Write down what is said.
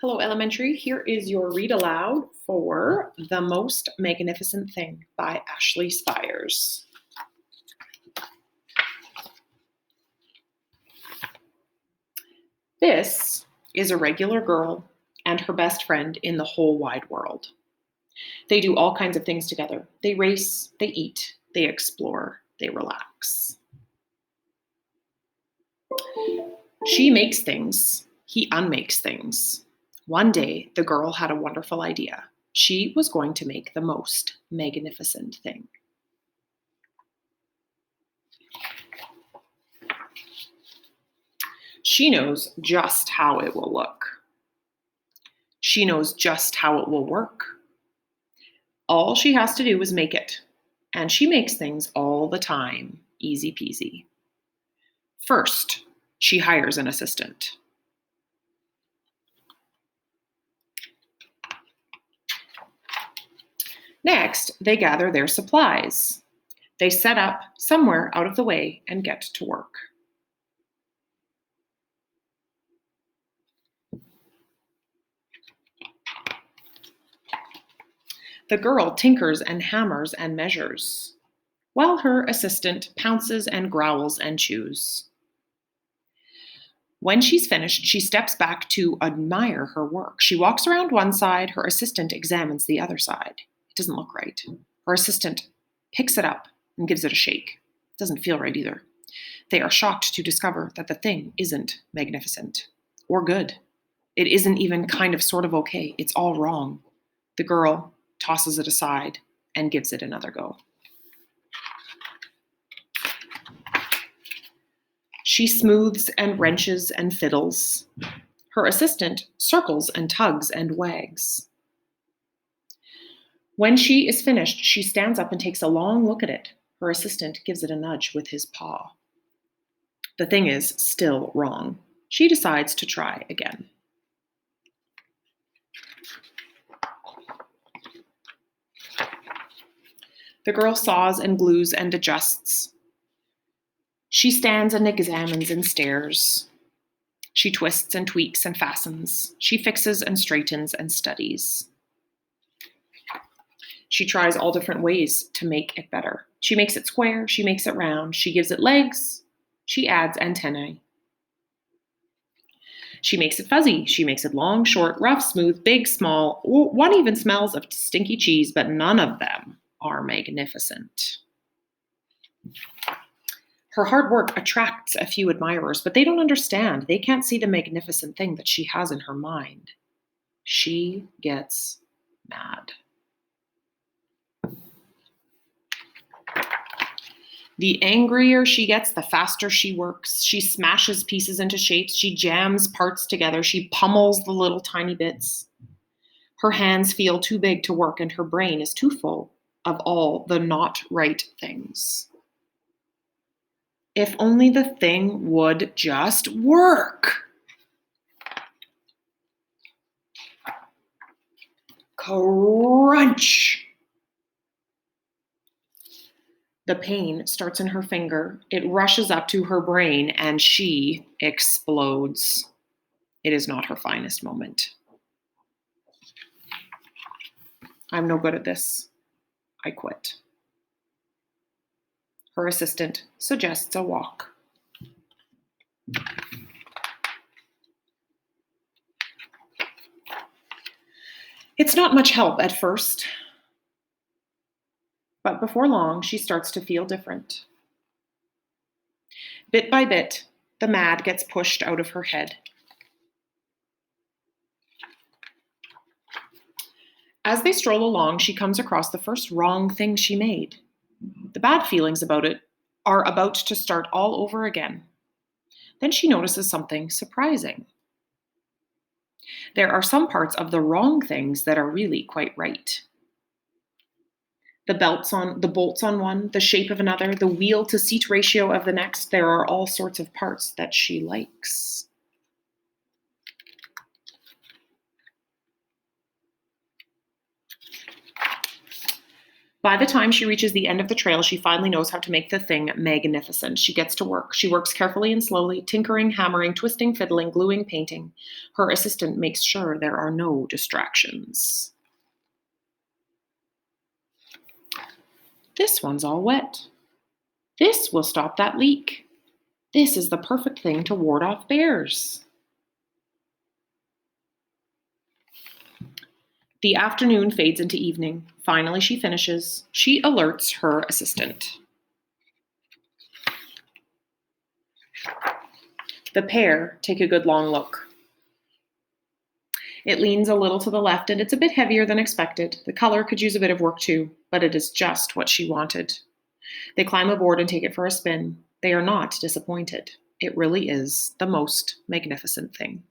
Hello, elementary. Here is your read aloud for The Most Magnificent Thing by Ashley Spires. This is a regular girl and her best friend in the whole wide world. They do all kinds of things together. They race, they eat, they explore, they relax. She makes things, he unmakes things. One day, the girl had a wonderful idea. She was going to make the most magnificent thing. She knows just how it will look. She knows just how it will work. All she has to do is make it. And she makes things all the time, easy peasy. First, she hires an assistant. Next, they gather their supplies. They set up somewhere out of the way and get to work. The girl tinkers and hammers and measures, while her assistant pounces and growls and chews. When she's finished, she steps back to admire her work. She walks around one side, her assistant examines the other side. It doesn't look right. Her assistant picks it up and gives it a shake. It doesn't feel right either. They are shocked to discover that the thing isn't magnificent or good. It isn't even kind of sort of okay. It's all wrong. The girl tosses it aside and gives it another go. She smooths and wrenches and fiddles. Her assistant circles and tugs and wags. When she is finished, she stands up and takes a long look at it. Her assistant gives it a nudge with his paw. The thing is still wrong. She decides to try again. The girl saws and glues and adjusts. She stands and examines and stares. She twists and tweaks and fastens. She fixes and straightens and studies. She tries all different ways to make it better. She makes it square. She makes it round. She gives it legs. She adds antennae. She makes it fuzzy. She makes it long, short, rough, smooth, big, small. One even smells of stinky cheese, but none of them are magnificent. Her hard work attracts a few admirers, but they don't understand. They can't see the magnificent thing that she has in her mind. She gets mad. The angrier she gets, the faster she works. She smashes pieces into shapes. She jams parts together. She pummels the little tiny bits. Her hands feel too big to work, and her brain is too full of all the not right things. If only the thing would just work. Crunch. The pain starts in her finger. It rushes up to her brain and she explodes. It is not her finest moment. I'm no good at this. I quit. Her assistant suggests a walk. It's not much help at first, but before long, she starts to feel different. Bit by bit, the mad gets pushed out of her head. As they stroll along, she comes across the first wrong thing she made. The bad feelings about it are about to start all over again. Then she notices something surprising. There are some parts of the wrong things that are really quite right. The bolts on one, the shape of another, the wheel to seat ratio of the next, there are all sorts of parts that she likes. By the time she reaches the end of the trail, she finally knows how to make the thing magnificent. She gets to work. She works carefully and slowly, tinkering, hammering, twisting, fiddling, gluing, painting. Her assistant makes sure there are no distractions. This one's all wet. This will stop that leak. This is the perfect thing to ward off bears. The afternoon fades into evening. Finally, she finishes. She alerts her assistant. The pair take a good long look. It leans a little to the left and it's a bit heavier than expected. The color could use a bit of work too, but it is just what she wanted. They climb aboard and take it for a spin. They are not disappointed. It really is the most magnificent thing.